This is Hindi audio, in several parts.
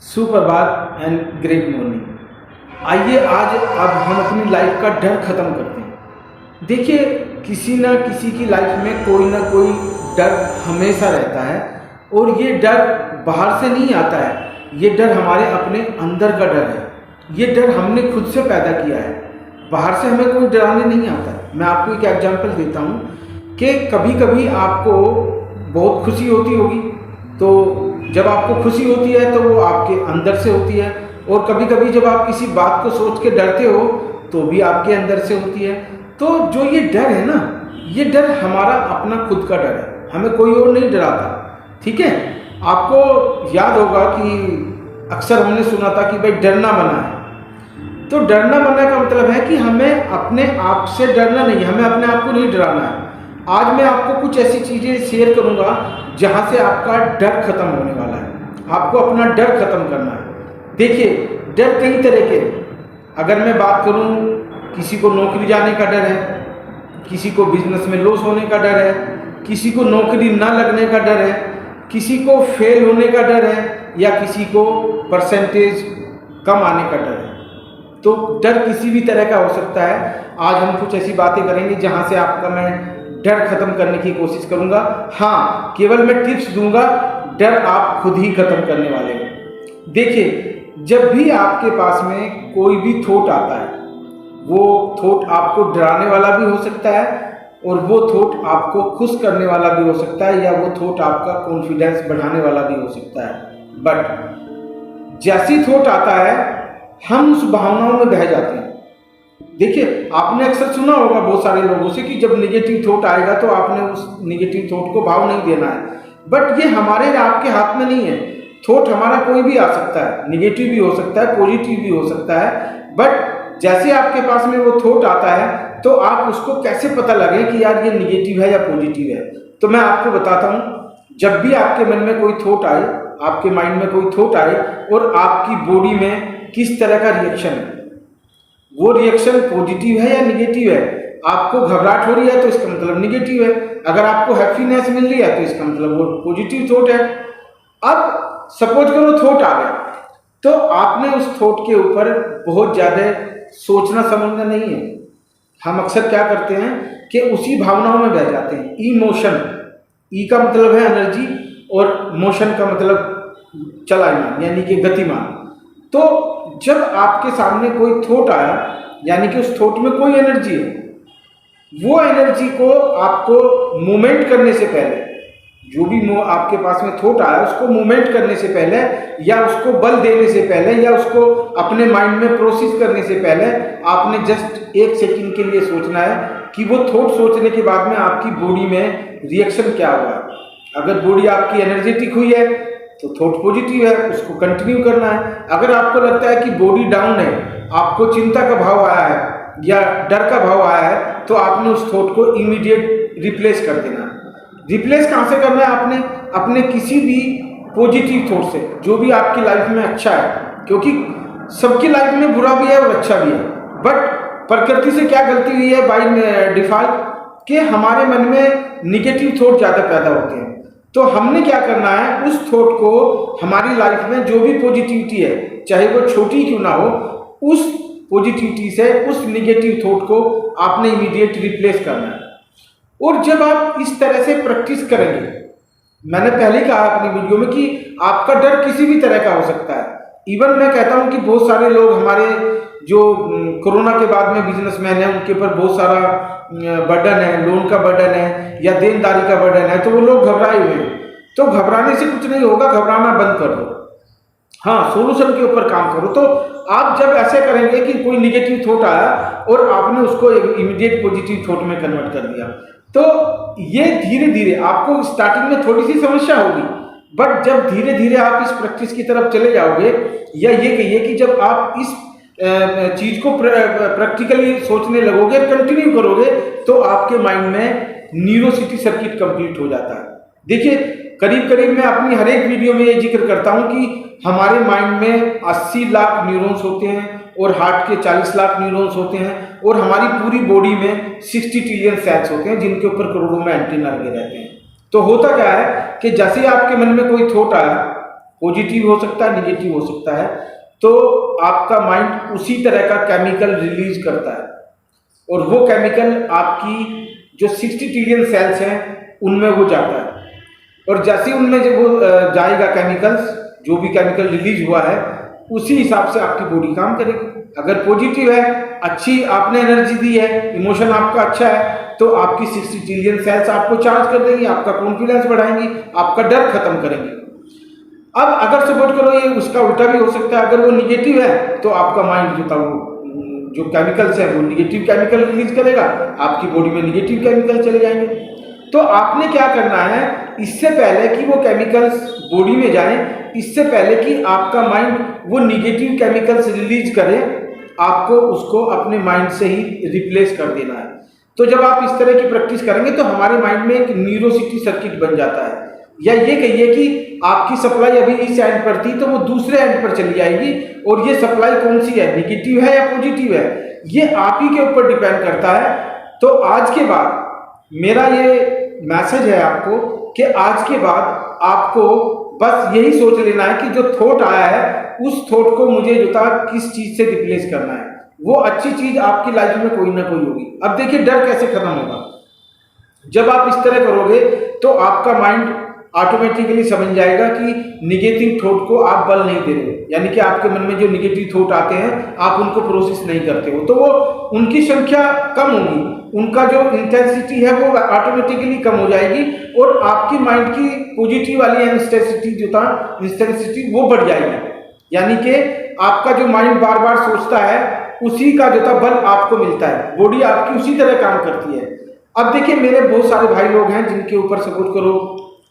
सुप्रभात एंड ग्रेट मॉर्निंग। आइए आज अब हम अपनी लाइफ का डर ख़त्म करते हैं। देखिए, किसी ना किसी की लाइफ में कोई ना कोई डर हमेशा रहता है और ये डर बाहर से नहीं आता है, ये डर हमारे अपने अंदर का डर है। ये डर हमने खुद से पैदा किया है, बाहर से हमें कोई डराने नहीं आता है। मैं आपको एक एग्जांपल देता हूँ कि कभी कभी आपको बहुत खुशी होती होगी, तो जब आपको खुशी होती है तो वो आपके अंदर से होती है, और कभी कभी जब आप किसी बात को सोच के डरते हो तो भी आपके अंदर से होती है। तो जो ये डर है ना, ये डर हमारा अपना खुद का डर है, हमें कोई और नहीं डराता। ठीक है, आपको याद होगा कि अक्सर हमने सुना था कि भाई डरना मना है। तो डरना मना का मतलब है कि हमें अपने आप से डरना नहीं, हमें अपने आप को नहीं डराना है। आज मैं आपको कुछ ऐसी चीज़ें शेयर करूंगा जहां से आपका डर खत्म होने वाला है। आपको अपना डर खत्म करना है। देखिए, डर कई तरह के हैं। अगर मैं बात करूं, किसी को नौकरी जाने का डर है, किसी को बिजनेस में लॉस होने का डर है, किसी को नौकरी ना लगने का डर है, किसी को फेल होने का डर है, या किसी को परसेंटेज कम आने का डर है। तो डर किसी भी तरह का हो सकता है। आज हम कुछ ऐसी बातें करेंगे जहां से आपका मैं डर खत्म करने की कोशिश करूंगा। हाँ, केवल मैं टिप्स दूंगा, डर आप खुद ही खत्म करने वाले हो। देखिए, जब भी आपके पास में कोई भी थॉट आता है, वो थॉट आपको डराने वाला भी हो सकता है और वो थॉट आपको खुश करने वाला भी हो सकता है, या वो थॉट आपका कॉन्फिडेंस बढ़ाने वाला भी हो सकता है। बट जैसी थॉट आता है, हम उस भावनाओं में बह जाते हैं। देखिए, आपने अक्सर सुना होगा बहुत सारे लोगों से कि जब निगेटिव थॉट आएगा तो आपने उस निगेटिव थॉट को भाव नहीं देना है। बट ये हमारे आपके हाथ में नहीं है। थॉट हमारा कोई भी आ सकता है, निगेटिव भी हो सकता है, पॉजिटिव भी हो सकता है। बट जैसे आपके पास में वो थॉट आता है, तो आप उसको कैसे पता लगे कि यार ये निगेटिव है या पॉजिटिव है। तो मैं आपको बताता हूँ, जब भी आपके मन में कोई थॉट आए, आपके माइंड में कोई थॉट आए और आपकी बॉडी में किस तरह का रिएक्शन है, वो रिएक्शन पॉजिटिव है या निगेटिव है। आपको घबराहट हो रही है तो इसका मतलब निगेटिव है, अगर आपको हैप्पीनेस मिल रही है तो इसका मतलब वो पॉजिटिव थॉट है। अब सपोज करो थॉट आ गया, तो आपने उस थॉट के ऊपर बहुत ज़्यादा सोचना समझना नहीं है। हम अक्सर क्या करते हैं कि उसी भावनाओं में बह जाते हैं। इमोशन, ई का मतलब है एनर्जी और मोशन का मतलब चलाना, यानी कि गतिमान। तो जब आपके सामने कोई थॉट आया, यानी कि उस थॉट में कोई एनर्जी है, वो एनर्जी को आपको मूवमेंट करने से पहले, जो भी आपके पास में थॉट आया उसको मूवमेंट करने से पहले, या उसको बल देने से पहले, या उसको अपने माइंड में प्रोसेस करने से पहले, आपने जस्ट 1 सेकंड के लिए सोचना है कि वो थॉट सोचने के बाद में आपकी बॉडी में रिएक्शन क्या हुआ है। अगर बॉडी आपकी एनर्जेटिक हुई है तो थॉट पॉजिटिव है, उसको कंटिन्यू करना है। अगर आपको लगता है कि बॉडी डाउन है, आपको चिंता का भाव आया है या डर का भाव आया है, तो आपने उस थॉट को इमीडिएट रिप्लेस कर देना है। रिप्लेस कहाँ से करना है? आपने अपने किसी भी पॉजिटिव थॉट से, जो भी आपकी लाइफ में अच्छा है, क्योंकि सबकी लाइफ में बुरा भी है और अच्छा भी है। बट प्रकृति से क्या गलती हुई है बाय डिफॉल्ट, कि हमारे मन में निगेटिव थॉट ज़्यादा पैदा होते हैं। तो हमने क्या करना है, उस थॉट को हमारी लाइफ में जो भी पॉजिटिविटी है, चाहे वो छोटी क्यों ना हो, उस पॉजिटिविटी से उस निगेटिव थॉट को आपने इमीडिएट रिप्लेस करना है। और जब आप इस तरह से प्रैक्टिस करेंगे, मैंने पहले कहा अपनी वीडियो में कि आपका डर किसी भी तरह का हो सकता है। इवन मैं कहता हूं कि बहुत सारे लोग हमारे जो कोरोना के बाद में बिजनेसमैन है, उनके ऊपर बहुत सारा बर्डन है, लोन का बर्डन है या देनदारी का बर्डन है, तो वो लोग घबराए हुए हैं। तो घबराने से कुछ नहीं होगा, घबराना बंद कर दो। हाँ, सोल्यूशन के ऊपर काम करो। तो आप जब ऐसे करेंगे कि कोई निगेटिव थॉट आया और आपने उसको इमीडिएट पॉजिटिव थॉट में कन्वर्ट कर दिया, तो ये धीरे धीरे आपको स्टार्टिंग में थोड़ी सी समस्या होगी, बट जब धीरे धीरे आप इस प्रैक्टिस की तरफ चले जाओगे, या ये कहिए कि जब आप इस चीज को प्रैक्टिकली सोचने लगोगे, कंटिन्यू करोगे, तो आपके माइंड में न्यूरोसिटी सर्किट कंप्लीट हो जाता है। देखिए, करीब करीब मैं अपनी हर एक वीडियो में ये जिक्र करता हूं कि हमारे माइंड में 80 लाख न्यूरॉन्स होते हैं और हार्ट के 40 लाख न्यूरॉन्स होते हैं, और हमारी पूरी बॉडी में 60 ट्रिलियन सेल्स होते हैं जिनके ऊपर करोड़ों में एंटीना लगे रहते हैं। तो होता क्या है कि जैसे आपके मन में कोई थॉट आया, पॉजिटिव हो सकता है, निगेटिव हो सकता है। तो आपका माइंड उसी तरह का केमिकल रिलीज करता है और वो केमिकल आपकी जो 60 ट्रिलियन सेल्स हैं उनमें वो जाता है, और जैसे उनमें जब वो जाएगा केमिकल्स, जो भी केमिकल रिलीज हुआ है उसी हिसाब से आपकी बॉडी काम करेगी। अगर पॉजिटिव है, अच्छी आपने एनर्जी दी है, इमोशन आपका अच्छा है, तो आपकी 60 ट्रिलियन सेल्स आपको चार्ज कर देंगी, आपका कॉन्फिडेंस बढ़ाएंगी, आपका डर खत्म करेंगी। अब अगर सपोर्ट करो ये उसका उल्टा भी हो सकता है, अगर वो निगेटिव है तो आपका माइंड जो था वो जो केमिकल्स है वो निगेटिव केमिकल रिलीज करेगा, आपकी बॉडी में निगेटिव केमिकल चले जाएंगे। तो आपने क्या करना है, इससे पहले कि वो केमिकल्स बॉडी में जाएं, इससे पहले कि आपका माइंड वो निगेटिव केमिकल्स रिलीज करे, आपको उसको अपने माइंड से ही रिप्लेस कर देना है। तो जब आप इस तरह की प्रैक्टिस करेंगे तो हमारे माइंड में एक न्यूरोसिटी सर्किट बन जाता है, या ये कहिए कि आपकी सप्लाई अभी इस एंड पर थी तो वो दूसरे एंड पर चली जाएगी, और ये सप्लाई कौन सी है, निगेटिव है या पॉजिटिव है, ये आप ही के ऊपर डिपेंड करता है। तो आज के बाद मेरा ये मैसेज है आपको कि आज के बाद आपको बस यही सोच लेना है कि जो थॉट आया है उस थॉट को मुझे जो था किस चीज से रिप्लेस करना है, वो अच्छी चीज आपकी लाइफ में कोई ना कोई होगी। अब देखिए डर कैसे खत्म होगा, जब आप इस तरह करोगे तो आपका माइंड ऑटोमेटिकली समझ जाएगा कि निगेटिव थॉट को आप बल नहीं दे रहे हो, यानी कि आपके मन में जो निगेटिव थॉट आते हैं आप उनको प्रोसेस नहीं करते हो, तो वो उनकी संख्या कम होगी, उनका जो इंटेंसिटी है वो ऑटोमेटिकली कम हो जाएगी, और आपकी माइंड की पॉजिटिव वाली इंटेंसिटी जो था इंटेंसिटी वो बढ़ जाएगी। यानी कि आपका जो माइंड बार बार सोचता है उसी का जो था बल आपको मिलता है, बॉडी आपकी उसी तरह काम करती है। अब देखिए मेरे बहुत सारे भाई लोग हैं जिनके ऊपर सपोर्ट करो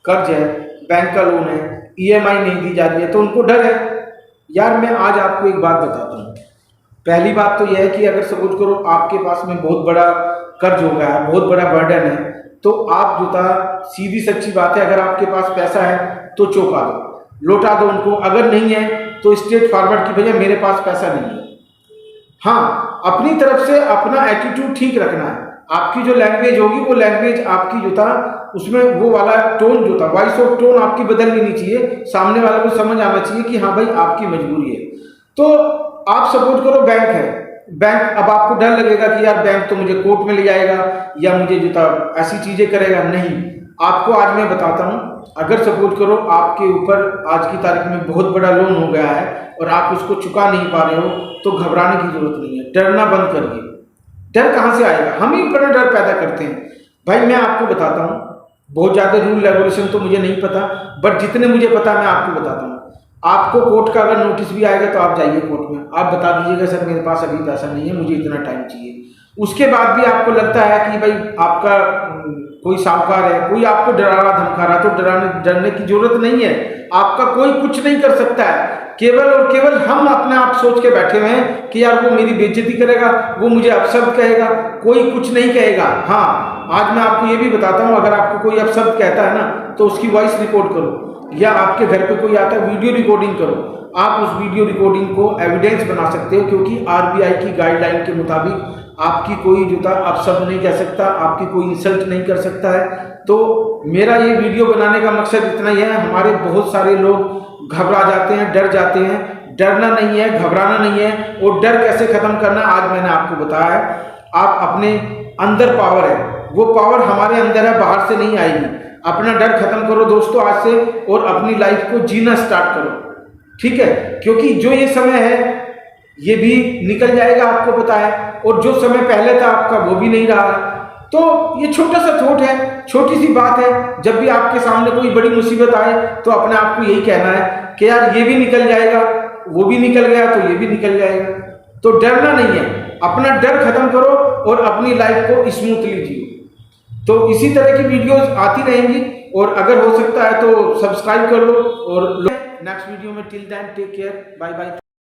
कर्ज है, बैंक का लोन है, EMI नहीं दी जा रही है, तो उनको डर है। यार मैं आज आपको एक बात बताता हूँ। पहली बात तो यह है कि अगर सपोर्ट करो आपके पास में बहुत बड़ा कर्ज हो गया है, बहुत बड़ा बर्डन है, तो आप जो था सीधी सच्ची बात है, अगर आपके पास पैसा है तो चौंका दो, लौटा दो उनको, अगर नहीं है तो स्ट्रेट फॉरवर्ड की भैया मेरे पास पैसा नहीं है। हाँ, अपनी तरफ से अपना एटीट्यूड ठीक रखना है, आपकी जो लैंग्वेज होगी वो लैंग्वेज आपकी जो था उसमें वो वाला टोन जो था, वॉइस ऑफ टोन आपकी बदलनी नहीं चाहिए, सामने वाले को समझ आना चाहिए कि हाँ भाई आपकी मजबूरी है। तो आप सपोर्ट करो बैंक है, बैंक, अब आपको डर लगेगा कि यार बैंक तो मुझे कोर्ट में ले जाएगा या मुझे जो था ऐसी चीजें करेगा, नहीं, आपको आज मैं बताता हूँ, अगर सपोर्ट करो आपके ऊपर आज की तारीख में बहुत बड़ा लोन हो गया है और आप उसको चुका नहीं पा रहे हो, तो घबराने की जरूरत नहीं है, डरना बंद करिए। डर कहाँ से आएगा, हम ही बड़ा डर पैदा करते हैं। भाई मैं आपको बताता हूँ, बहुत ज़्यादा रूल रेगुलेशन तो मुझे नहीं पता, बट जितने मुझे पता मैं आपको बताता हूँ। आपको कोर्ट का अगर नोटिस भी आएगा तो आप जाइए कोर्ट में, आप बता दीजिएगा सर मेरे पास अभी पैसा नहीं है, मुझे इतना टाइम चाहिए। उसके बाद भी आपको लगता है कि भाई आपका कोई साहूकार है, कोई आपको डरा रहा धमका रहा, तो डरने की जरूरत नहीं है, आपका कोई कुछ नहीं कर सकता है। केवल और केवल हम अपने आप सोच के बैठे हुए हैं कि यार वो मेरी बेइज्जती करेगा, वो मुझे अपशब्द कहेगा, कोई कुछ नहीं कहेगा। हाँ, आज मैं आपको ये भी बताता हूँ, अगर आपको कोई अपशब्द कहता है ना तो उसकी वॉइस रिकॉर्ड करो, या आपके घर पे कोई आता है वीडियो रिकॉर्डिंग करो, आप उस वीडियो रिकॉर्डिंग को एविडेंस बना सकते हो, क्योंकि RBI की गाइडलाइन के मुताबिक आपकी कोई जो था अपशब्द नहीं कह सकता, आपकी कोई इंसल्ट नहीं कर सकता है। तो मेरा ये वीडियो बनाने का मकसद इतना ही है, हमारे बहुत सारे लोग घबरा जाते हैं, डर जाते हैं, डरना नहीं है, घबराना नहीं है, और डर कैसे खत्म करना आज मैंने आपको बताया है। आप अपने अंदर पावर है, वो पावर हमारे अंदर है, बाहर से नहीं आएगी। अपना डर खत्म करो दोस्तों आज से, और अपनी लाइफ को जीना स्टार्ट करो, ठीक है, क्योंकि जो ये समय है ये भी निकल जाएगा, आपको पता है, और जो समय पहले था आपका वो भी नहीं रहा। तो ये छोटा सा थॉट है, छोटी सी बात है, जब भी आपके सामने कोई बड़ी मुसीबत आए तो अपने आप को यही कहना है कि यार ये भी निकल जाएगा, वो भी निकल गया तो ये भी निकल जाएगा। तो डरना नहीं है, अपना डर खत्म करो और अपनी लाइफ को स्मूथली जियो। तो इसी तरह की वीडियोस आती रहेंगी, और अगर हो सकता है तो सब्सक्राइब कर लो, और नेक्स्ट वीडियो में, till then take care, bye bye.